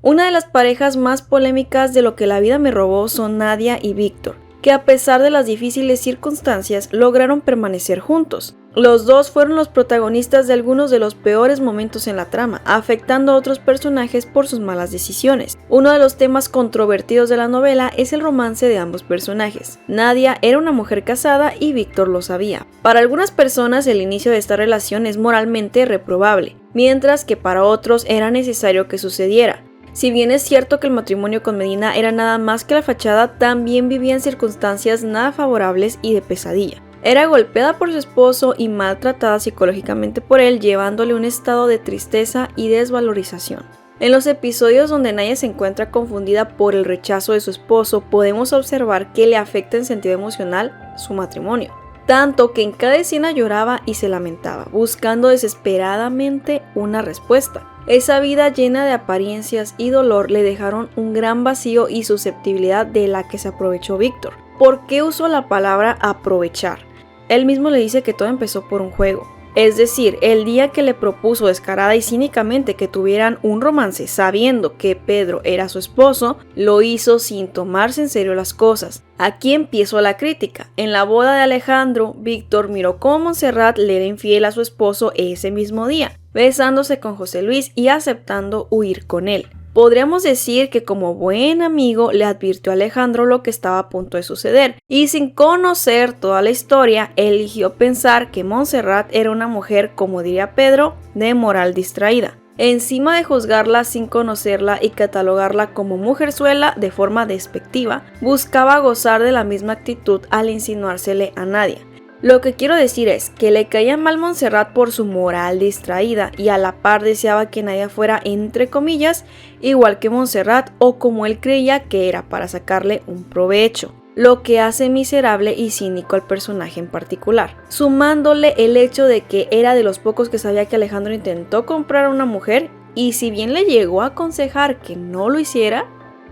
Una de las parejas más polémicas de Lo que la vida me robó son Nadia y Víctor, que a pesar de las difíciles circunstancias lograron permanecer juntos. Los dos fueron los protagonistas de algunos de los peores momentos en la trama, afectando a otros personajes por sus malas decisiones. Uno de los temas controvertidos de la novela es el romance de ambos personajes. Nadia era una mujer casada y Víctor lo sabía. Para algunas personas el inicio de esta relación es moralmente reprobable, mientras que para otros era necesario que sucediera. Si bien es cierto que el matrimonio con Medina era nada más que la fachada, también vivía en circunstancias nada favorables y de pesadilla. Era golpeada por su esposo y maltratada psicológicamente por él, llevándole un estado de tristeza y desvalorización. En los episodios donde Nadia se encuentra confundida por el rechazo de su esposo, podemos observar que le afecta en sentido emocional su matrimonio. Tanto que en cada escena lloraba y se lamentaba, buscando desesperadamente una respuesta. Esa vida llena de apariencias y dolor le dejaron un gran vacío y susceptibilidad de la que se aprovechó Víctor. ¿Por qué usó la palabra aprovechar? Él mismo le dice que todo empezó por un juego. Es decir, el día que le propuso descarada y cínicamente que tuvieran un romance sabiendo que Pedro era su esposo, lo hizo sin tomarse en serio las cosas. Aquí empezó la crítica. En la boda de Alejandro, Víctor miró cómo Montserrat le era infiel a su esposo ese mismo día, besándose con José Luis y aceptando huir con él. Podríamos decir que como buen amigo le advirtió a Alejandro lo que estaba a punto de suceder y sin conocer toda la historia eligió pensar que Montserrat era una mujer, como diría Pedro, de moral distraída. Encima de juzgarla sin conocerla y catalogarla como mujerzuela de forma despectiva, buscaba gozar de la misma actitud al insinuársele a Nadia. Lo que quiero decir es que le caía mal Montserrat por su moral distraída y a la par deseaba que Nadia fuera, entre comillas, igual que Montserrat o como él creía que era para sacarle un provecho, lo que hace miserable y cínico al personaje en particular, sumándole el hecho de que era de los pocos que sabía que Alejandro intentó comprar a una mujer y si bien le llegó a aconsejar que no lo hiciera,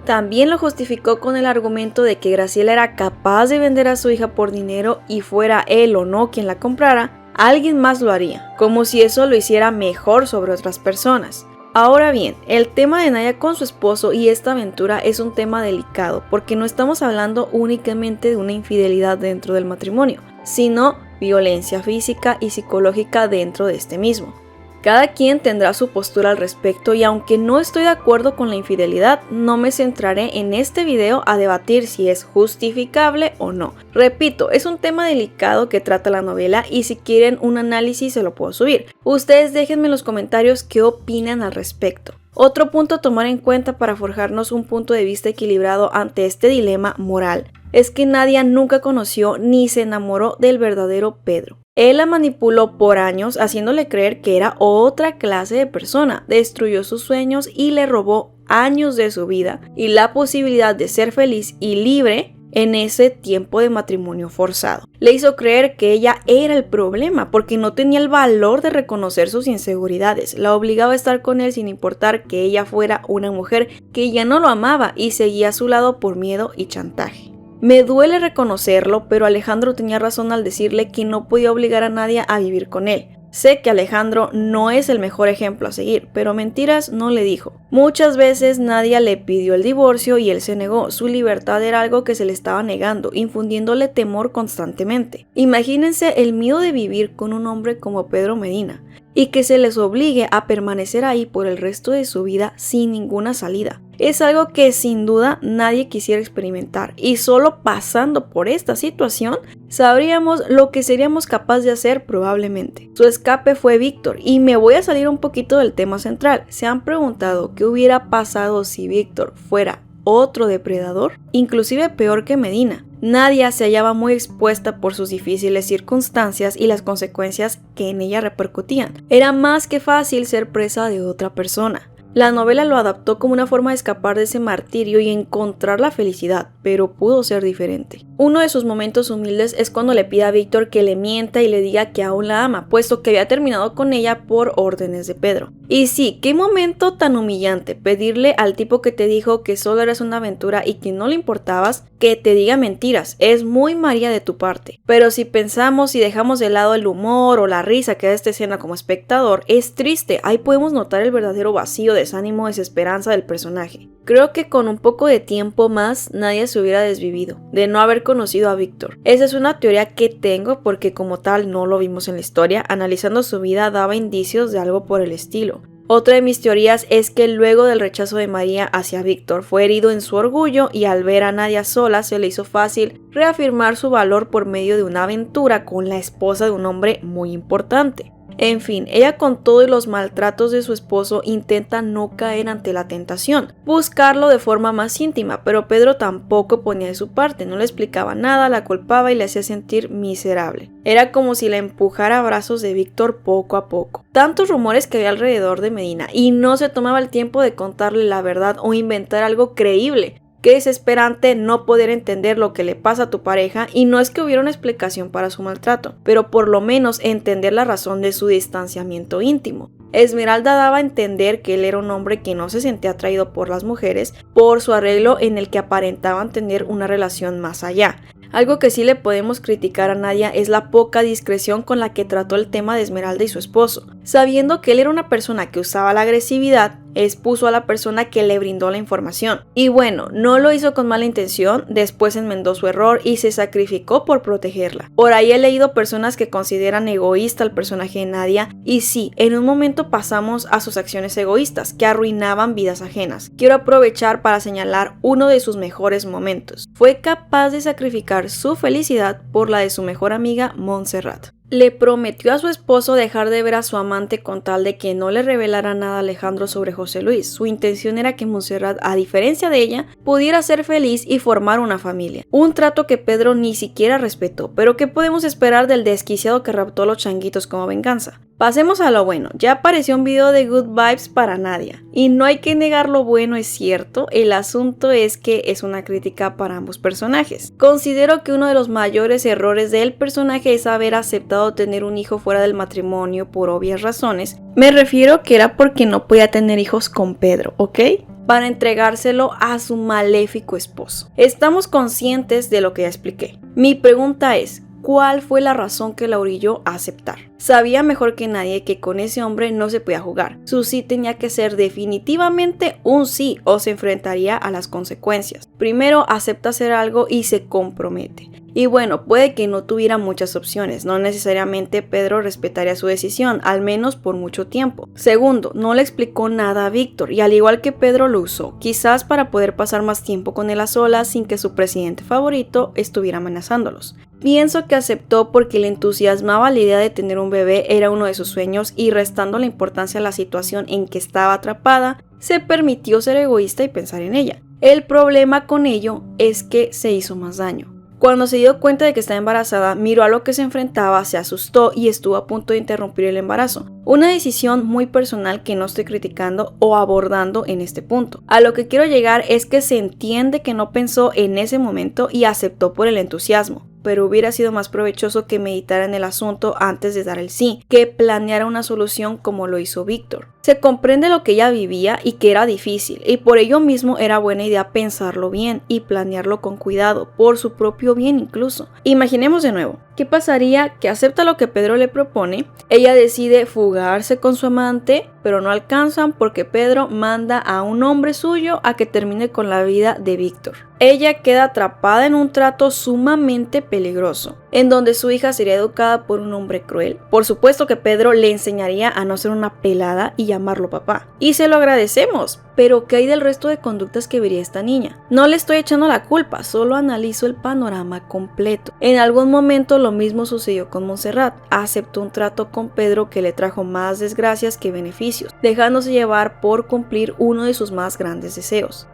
también lo justificó con el argumento de que Graciela era capaz de vender a su hija por dinero y fuera él o no quien la comprara, alguien más lo haría, como si eso lo hiciera mejor sobre otras personas. Ahora bien, el tema de Nadia con su esposo y esta aventura es un tema delicado porque no estamos hablando únicamente de una infidelidad dentro del matrimonio, sino violencia física y psicológica dentro de este mismo. Cada quien tendrá su postura al respecto y aunque no estoy de acuerdo con la infidelidad, no me centraré en este video a debatir si es justificable o no. Repito, es un tema delicado que trata la novela y si quieren un análisis se lo puedo subir. Ustedes déjenme en los comentarios qué opinan al respecto. Otro punto a tomar en cuenta para forjarnos un punto de vista equilibrado ante este dilema moral es que Nadia nunca conoció ni se enamoró del verdadero Pedro. Él la manipuló por años haciéndole creer que era otra clase de persona, destruyó sus sueños y le robó años de su vida y la posibilidad de ser feliz y libre en ese tiempo de matrimonio forzado. Le hizo creer que ella era el problema porque no tenía el valor de reconocer sus inseguridades. La obligaba a estar con él sin importar que ella fuera una mujer que ya no lo amaba y seguía a su lado por miedo y chantaje. Me duele reconocerlo, pero Alejandro tenía razón al decirle que no podía obligar a Nadia a vivir con él. Sé que Alejandro no es el mejor ejemplo a seguir, pero mentiras no le dijo. Muchas veces Nadia le pidió el divorcio y él se negó. Su libertad era algo que se le estaba negando, infundiéndole temor constantemente. Imagínense el miedo de vivir con un hombre como Pedro Medina y que se les obligue a permanecer ahí por el resto de su vida sin ninguna salida. Es algo que sin duda nadie quisiera experimentar y solo pasando por esta situación sabríamos lo que seríamos capaces de hacer probablemente. Su escape fue Víctor y me voy a salir un poquito del tema central. ¿Se han preguntado qué hubiera pasado si Víctor fuera otro depredador? Inclusive peor que Medina. Nadia se hallaba muy expuesta por sus difíciles circunstancias y las consecuencias que en ella repercutían. Era más que fácil ser presa de otra persona. La novela lo adaptó como una forma de escapar de ese martirio y encontrar la felicidad, pero pudo ser diferente. Uno de sus momentos humildes es cuando le pide a Víctor que le mienta y le diga que aún la ama, puesto que había terminado con ella por órdenes de Pedro. Y sí, qué momento tan humillante, pedirle al tipo que te dijo que solo eras una aventura y que no le importabas, que te diga mentiras. Es muy María de tu parte. Pero si pensamos y dejamos de lado el humor o la risa que da esta escena como espectador, es triste. Ahí podemos notar el verdadero vacío de desánimo, desesperanza del personaje. Creo que con un poco de tiempo más Nadia se hubiera desvivido de no haber conocido a Víctor. Esa es una teoría que tengo porque como tal no lo vimos en la historia, analizando su vida daba indicios de algo por el estilo. Otra de mis teorías es que luego del rechazo de María hacia Víctor fue herido en su orgullo y al ver a Nadia sola se le hizo fácil reafirmar su valor por medio de una aventura con la esposa de un hombre muy importante. En fin, ella con todo y los maltratos de su esposo intenta no caer ante la tentación, buscarlo de forma más íntima, pero Pedro tampoco ponía de su parte, no le explicaba nada, la culpaba y le hacía sentir miserable. Era como si la empujara a brazos de Víctor poco a poco. Tantos rumores que había alrededor de Medina y no se tomaba el tiempo de contarle la verdad o inventar algo creíble. Qué desesperante no poder entender lo que le pasa a tu pareja, y no es que hubiera una explicación para su maltrato, pero por lo menos entender la razón de su distanciamiento íntimo. Esmeralda daba a entender que él era un hombre que no se sentía atraído por las mujeres por su arreglo en el que aparentaban tener una relación más allá. Algo que sí le podemos criticar a Nadia es la poca discreción con la que trató el tema de Esmeralda y su esposo. Sabiendo que él era una persona que usaba la agresividad, expuso a la persona que le brindó la información. Y bueno, no lo hizo con mala intención, después enmendó su error y se sacrificó por protegerla. Por ahí he leído personas que consideran egoísta al personaje de Nadia, y sí, en un momento pasamos a sus acciones egoístas, que arruinaban vidas ajenas. Quiero aprovechar para señalar uno de sus mejores momentos. Fue capaz de sacrificar su felicidad por la de su mejor amiga Montserrat. Le prometió a su esposo dejar de ver a su amante con tal de que no le revelara nada a Alejandro sobre José Luis. Su intención era que Montserrat, a diferencia de ella, pudiera ser feliz y formar una familia. Un trato que Pedro ni siquiera respetó, pero ¿qué podemos esperar del desquiciado que raptó a los changuitos como venganza? Pasemos a lo bueno. Ya apareció un video de Good Vibes para Nadia. Y no hay que negar lo bueno, es cierto. El asunto es que es una crítica para ambos personajes. Considero que uno de los mayores errores del personaje es haber aceptado tener un hijo fuera del matrimonio por obvias razones. Me refiero que era porque no podía tener hijos con Pedro, ¿ok? Para entregárselo a su maléfico esposo. Estamos conscientes de lo que ya expliqué. Mi pregunta es, ¿cuál fue la razón que la orilló a aceptar? Sabía mejor que nadie que con ese hombre no se podía jugar. Su sí tenía que ser definitivamente un sí o se enfrentaría a las consecuencias. Primero acepta hacer algo y se compromete. Y bueno, puede que no tuviera muchas opciones, no necesariamente Pedro respetaría su decisión, al menos por mucho tiempo. Segundo, no le explicó nada a Víctor y al igual que Pedro lo usó, quizás para poder pasar más tiempo con él a solas sin que su presidente favorito estuviera amenazándolos. Pienso que aceptó porque le entusiasmaba la idea de tener un bebé, era uno de sus sueños y restando la importancia a la situación en que estaba atrapada, se permitió ser egoísta y pensar en ella. El problema con ello es que se hizo más daño. Cuando se dio cuenta de que estaba embarazada, miró a lo que se enfrentaba, se asustó y estuvo a punto de interrumpir el embarazo. Una decisión muy personal que no estoy criticando o abordando en este punto. A lo que quiero llegar es que se entiende que no pensó en ese momento y aceptó por el entusiasmo. Pero hubiera sido más provechoso que meditara en el asunto antes de dar el sí, que planeara una solución como lo hizo Víctor. Se comprende lo que ella vivía y que era difícil, y por ello mismo era buena idea pensarlo bien y planearlo con cuidado, por su propio bien incluso. Imaginemos de nuevo, ¿qué pasaría? Que acepta lo que Pedro le propone, ella decide fugarse con su amante, pero no alcanzan porque Pedro manda a un hombre suyo a que termine con la vida de Víctor. Ella queda atrapada en un trato sumamente peligroso, en donde su hija sería educada por un hombre cruel. Por supuesto que Pedro le enseñaría a no ser una pelada y llamarlo papá. Y se lo agradecemos, pero ¿qué hay del resto de conductas que vería esta niña? No le estoy echando la culpa, solo analizo el panorama completo. En algún momento lo mismo sucedió con Montserrat. Aceptó un trato con Pedro que le trajo más desgracias que beneficios, dejándose llevar por cumplir uno de sus más grandes deseos.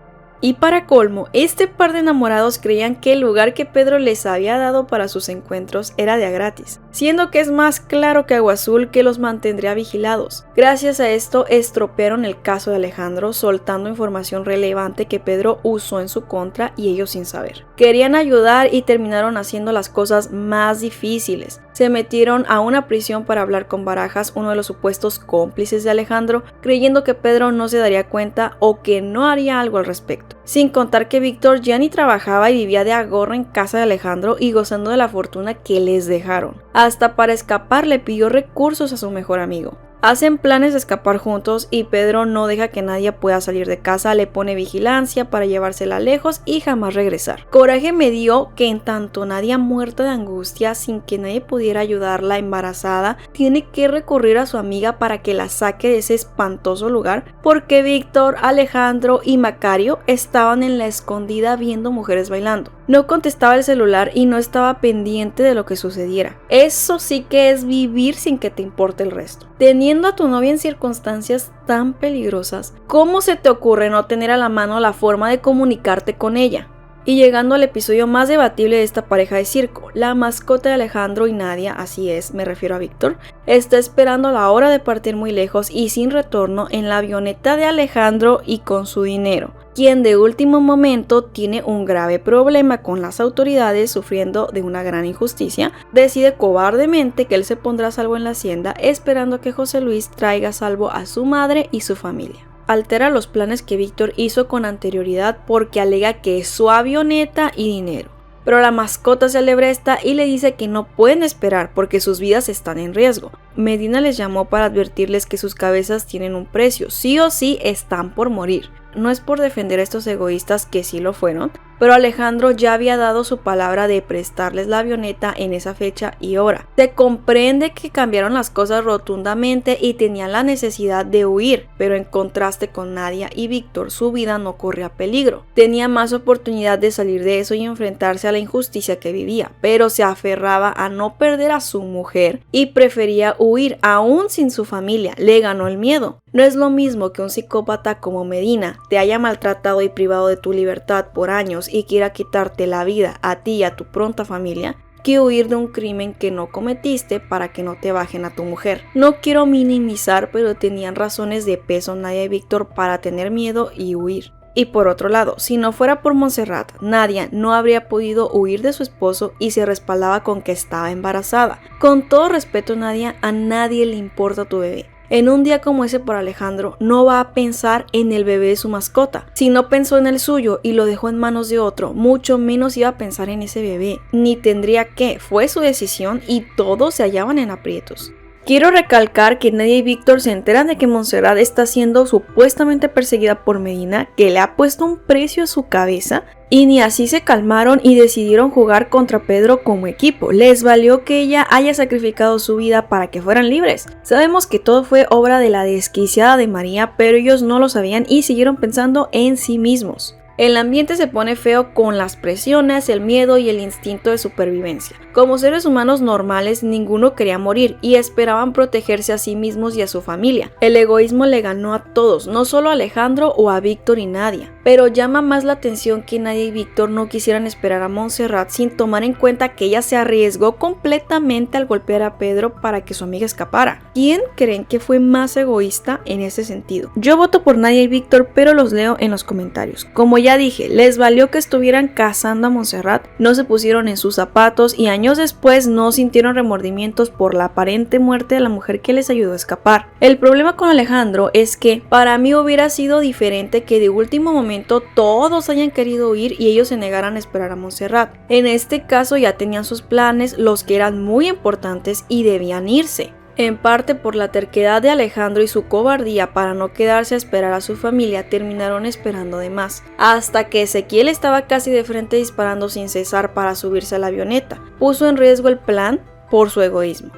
Y para colmo, este par de enamorados creían que el lugar que Pedro les había dado para sus encuentros era de a gratis, siendo que es más claro que agua azul que los mantendría vigilados. Gracias a esto estropearon el caso de Alejandro, soltando información relevante que Pedro usó en su contra y ellos sin saber. Querían ayudar y terminaron haciendo las cosas más difíciles. Se metieron a una prisión para hablar con Barajas, uno de los supuestos cómplices de Alejandro, creyendo que Pedro no se daría cuenta o que no haría algo al respecto. Sin contar que Víctor ya ni trabajaba y vivía de agorro en casa de Alejandro y gozando de la fortuna que les dejaron. Hasta para escapar le pidió recursos a su mejor amigo. Hacen planes de escapar juntos y Pedro no deja que nadie pueda salir de casa, le pone vigilancia para llevársela lejos y jamás regresar. Coraje me dio que en tanto Nadia muerta de angustia sin que nadie pudiera ayudarla embarazada, tiene que recurrir a su amiga para que la saque de ese espantoso lugar porque Víctor, Alejandro y Macario estaban en la escondida viendo mujeres bailando. No contestaba el celular y no estaba pendiente de lo que sucediera. Eso sí que es vivir sin que te importe el resto. Teniendo a tu novia en circunstancias tan peligrosas, ¿cómo se te ocurre no tener a la mano la forma de comunicarte con ella? Y llegando al episodio más debatible de esta pareja de circo, la mascota de Alejandro y Nadia, así es, me refiero a Víctor, está esperando la hora de partir muy lejos y sin retorno en la avioneta de Alejandro y con su dinero, quien de último momento tiene un grave problema con las autoridades sufriendo de una gran injusticia, decide cobardemente que él se pondrá a salvo en la hacienda esperando a que José Luis traiga a salvo a su madre y su familia. Altera los planes que Víctor hizo con anterioridad porque alega que es su avioneta y dinero. Pero la mascota se alebresta y le dice que no pueden esperar porque sus vidas están en riesgo. Medina les llamó para advertirles que sus cabezas tienen un precio, sí o sí están por morir. No es por defender a estos egoístas que sí lo fueron, pero Alejandro ya había dado su palabra de prestarles la avioneta en esa fecha y hora. Se comprende que cambiaron las cosas rotundamente y tenían la necesidad de huir, pero en contraste con Nadia y Víctor, su vida no corría peligro. Tenía más oportunidad de salir de eso y enfrentarse a la injusticia que vivía, pero se aferraba a no perder a su mujer y prefería huir aún sin su familia. Le ganó el miedo. No es lo mismo que un psicópata como Medina te haya maltratado y privado de tu libertad por años y quiera quitarte la vida a ti y a tu pronta familia, que huir de un crimen que no cometiste para que no te bajen a tu mujer. No quiero minimizar, pero tenían razones de peso Nadia y Víctor para tener miedo y huir. Y por otro lado, si no fuera por Montserrat, Nadia no habría podido huir de su esposo y se respaldaba con que estaba embarazada. Con todo respeto, Nadia, a nadie le importa tu bebé. En un día como ese para Alejandro, no va a pensar en el bebé de su mascota. Si no pensó en el suyo y lo dejó en manos de otro, mucho menos iba a pensar en ese bebé. Ni tendría que, fue su decisión y todos se hallaban en aprietos. Quiero recalcar que Nadia y Víctor se enteran de que Montserrat está siendo supuestamente perseguida por Medina, que le ha puesto un precio a su cabeza, y ni así se calmaron y decidieron jugar contra Pedro como equipo. Les valió que ella haya sacrificado su vida para que fueran libres. Sabemos que todo fue obra de la desquiciada de María, pero ellos no lo sabían y siguieron pensando en sí mismos. El ambiente se pone feo con las presiones, el miedo y el instinto de supervivencia. Como seres humanos normales, ninguno quería morir y esperaban protegerse a sí mismos y a su familia. El egoísmo le ganó a todos, no solo a Alejandro o a Víctor y Nadia. Pero llama más la atención que Nadia y Víctor no quisieran esperar a Montserrat sin tomar en cuenta que ella se arriesgó completamente al golpear a Pedro para que su amiga escapara. ¿Quién creen que fue más egoísta en ese sentido? Yo voto por Nadia y Víctor, pero los leo en los comentarios. Como ya dije, les valió que estuvieran cazando a Montserrat, no se pusieron en sus zapatos y años después no sintieron remordimientos por la aparente muerte de la mujer que les ayudó a escapar. El problema con Alejandro es que para mí hubiera sido diferente que de último momento todos hayan querido huir y ellos se negaran a esperar a Montserrat. En este caso ya tenían sus planes, los que eran muy importantes y debían irse. En parte por la terquedad de Alejandro y su cobardía para no quedarse a esperar a su familia, terminaron esperando de más, hasta que Ezequiel estaba casi de frente disparando sin cesar para subirse a la avioneta. Puso en riesgo el plan por su egoísmo.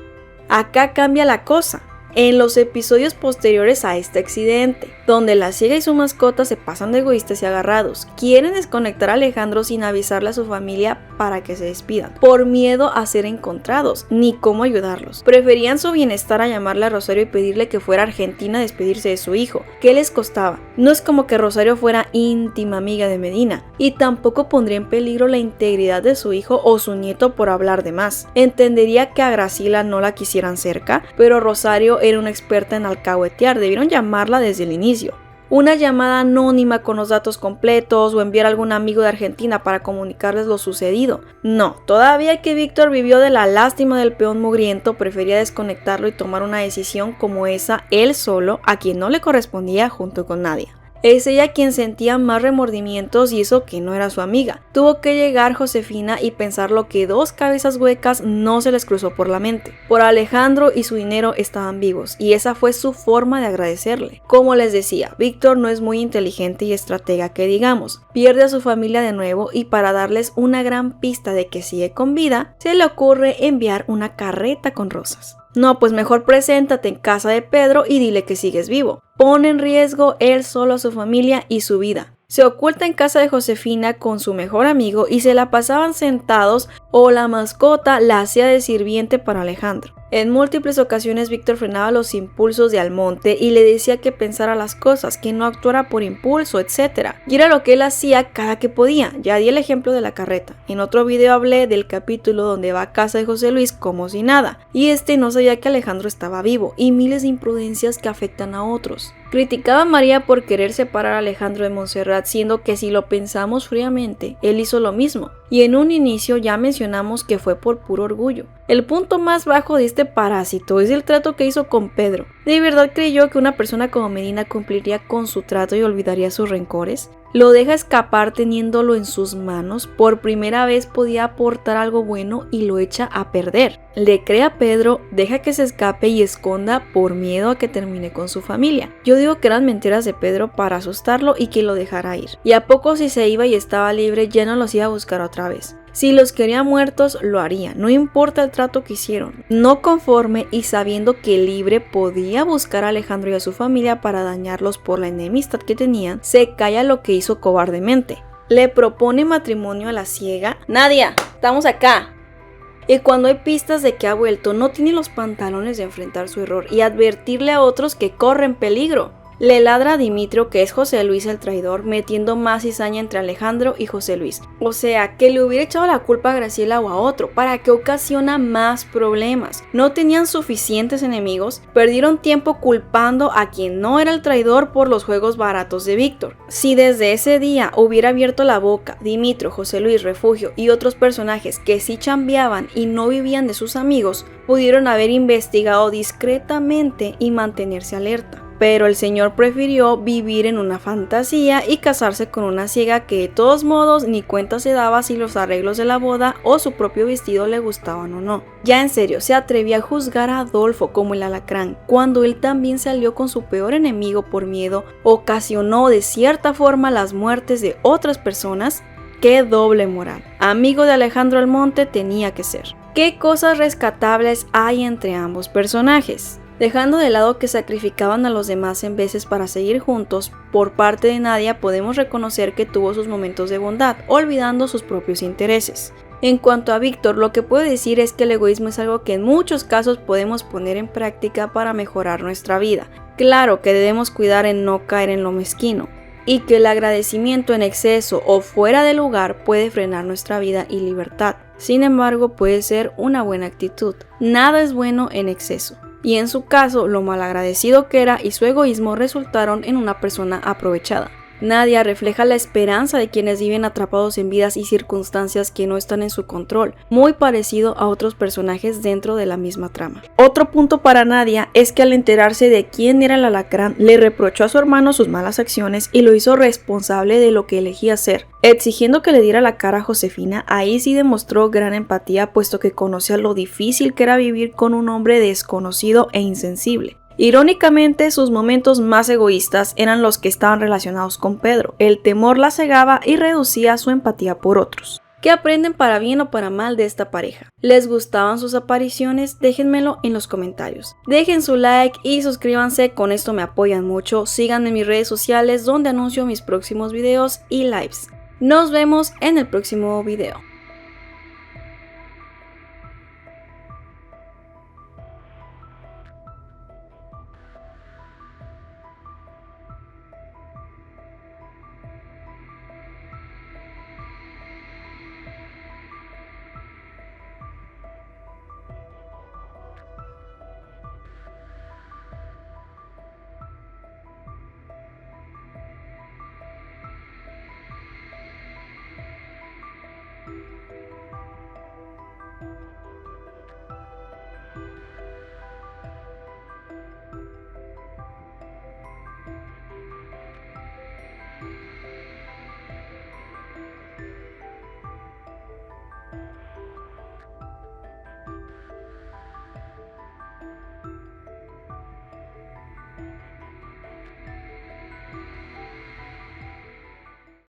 Acá cambia la cosa. En los episodios posteriores a este accidente, donde la ciega y su mascota se pasan de egoístas y agarrados, quieren desconectar a Alejandro sin avisarle a su familia para que se despidan, por miedo a ser encontrados, ni cómo ayudarlos. Preferían su bienestar a llamarle a Rosario y pedirle que fuera a Argentina a despedirse de su hijo. ¿Qué les costaba? No es como que Rosario fuera íntima amiga de Medina, y tampoco pondría en peligro la integridad de su hijo o su nieto por hablar de más. Entendería que a Graciela no la quisieran cerca, pero Rosario era una experta en alcahuetear, debieron llamarla desde el inicio. Una llamada anónima con los datos completos o enviar a algún amigo de Argentina para comunicarles lo sucedido. No, todavía que Víctor vivió de la lástima del peón mugriento, prefería desconectarlo y tomar una decisión como esa él solo, a quien no le correspondía junto con Nadia. Es ella quien sentía más remordimientos y eso que no era su amiga. Tuvo que llegar Josefina y pensar lo que dos cabezas huecas no se les cruzó por la mente. Por Alejandro y su dinero estaban vivos y esa fue su forma de agradecerle. Como les decía, Víctor no es muy inteligente y estratega que digamos. Pierde a su familia de nuevo y para darles una gran pista de que sigue con vida, se le ocurre enviar una carreta con rosas. No, pues mejor preséntate en casa de Pedro y dile que sigues vivo. Pone en riesgo él solo a su familia y su vida. Se oculta en casa de Josefina con su mejor amigo y se la pasaban sentados o la mascota la hacía de sirviente para Alejandro. En múltiples ocasiones Víctor frenaba los impulsos de Almonte y le decía que pensara las cosas, que no actuara por impulso, etc. Y era lo que él hacía cada que podía. Ya di el ejemplo de la carreta. En otro video hablé del capítulo donde va a casa de José Luis como si nada, y no sabía que Alejandro estaba vivo, y miles de imprudencias que afectan a otros. Criticaba a María por querer separar a Alejandro de Montserrat, siendo que si lo pensamos fríamente, él hizo lo mismo. Y en un inicio ya mencionamos que fue por puro orgullo. El punto más bajo de este parásito es el trato que hizo con Pedro. ¿De verdad creyó que una persona como Medina cumpliría con su trato y olvidaría sus rencores? Lo deja escapar teniéndolo en sus manos. Por primera vez podía aportar algo bueno y lo echa a perder. Le cree a Pedro, deja que se escape y esconda por miedo a que termine con su familia. Yo digo que eran mentiras de Pedro para asustarlo y que lo dejara ir. Y a poco si se iba y estaba libre ya no los iba a buscar otra vez. Si los quería muertos, lo haría, no importa el trato que hicieron. No conforme y sabiendo que libre podía buscar a Alejandro y a su familia para dañarlos por la enemistad que tenían, se calla lo que hizo cobardemente. Le propone matrimonio a la ciega. Nadia, estamos acá. Y cuando hay pistas de que ha vuelto, no tiene los pantalones de enfrentar su error y advertirle a otros que corren peligro. Le ladra a Dimitrio que es José Luis el traidor, metiendo más cizaña entre Alejandro y José Luis. O sea, que le hubiera echado la culpa a Graciela o a otro, para que ocasiona más problemas. No tenían suficientes enemigos, perdieron tiempo culpando a quien no era el traidor por los juegos baratos de Víctor. Si desde ese día hubiera abierto la boca Dimitrio, José Luis, Refugio y otros personajes que sí chambeaban y no vivían de sus amigos, pudieron haber investigado discretamente y mantenerse alerta. Pero el señor prefirió vivir en una fantasía y casarse con una ciega que de todos modos ni cuenta se daba si los arreglos de la boda o su propio vestido le gustaban o no. Ya en serio, se atrevía a juzgar a Adolfo como el alacrán, cuando él también salió con su peor enemigo por miedo, ocasionó de cierta forma las muertes de otras personas. ¡Qué doble moral! Amigo de Alejandro Almonte tenía que ser. ¿Qué cosas rescatables hay entre ambos personajes? Dejando de lado que sacrificaban a los demás en veces para seguir juntos, por parte de Nadia podemos reconocer que tuvo sus momentos de bondad, olvidando sus propios intereses. En cuanto a Víctor, lo que puedo decir es que el egoísmo es algo que en muchos casos podemos poner en práctica para mejorar nuestra vida. Claro que debemos cuidar en no caer en lo mezquino, y que el agradecimiento en exceso o fuera de lugar puede frenar nuestra vida y libertad. Sin embargo, puede ser una buena actitud. Nada es bueno en exceso. Y en su caso, lo malagradecido que era y su egoísmo resultaron en una persona aprovechada. Nadia refleja la esperanza de quienes viven atrapados en vidas y circunstancias que no están en su control, muy parecido a otros personajes dentro de la misma trama. Otro punto para Nadia es que al enterarse de quién era el alacrán, le reprochó a su hermano sus malas acciones y lo hizo responsable de lo que elegía hacer. Exigiendo que le diera la cara a Josefina, ahí sí demostró gran empatía, puesto que conocía lo difícil que era vivir con un hombre desconocido e insensible. Irónicamente, sus momentos más egoístas eran los que estaban relacionados con Pedro. El temor la cegaba y reducía su empatía por otros. ¿Qué aprenden para bien o para mal de esta pareja? ¿Les gustaban sus apariciones? Déjenmelo en los comentarios. Dejen su like y suscríbanse, con esto me apoyan mucho. Síganme en mis redes sociales donde anuncio mis próximos videos y lives. Nos vemos en el próximo video.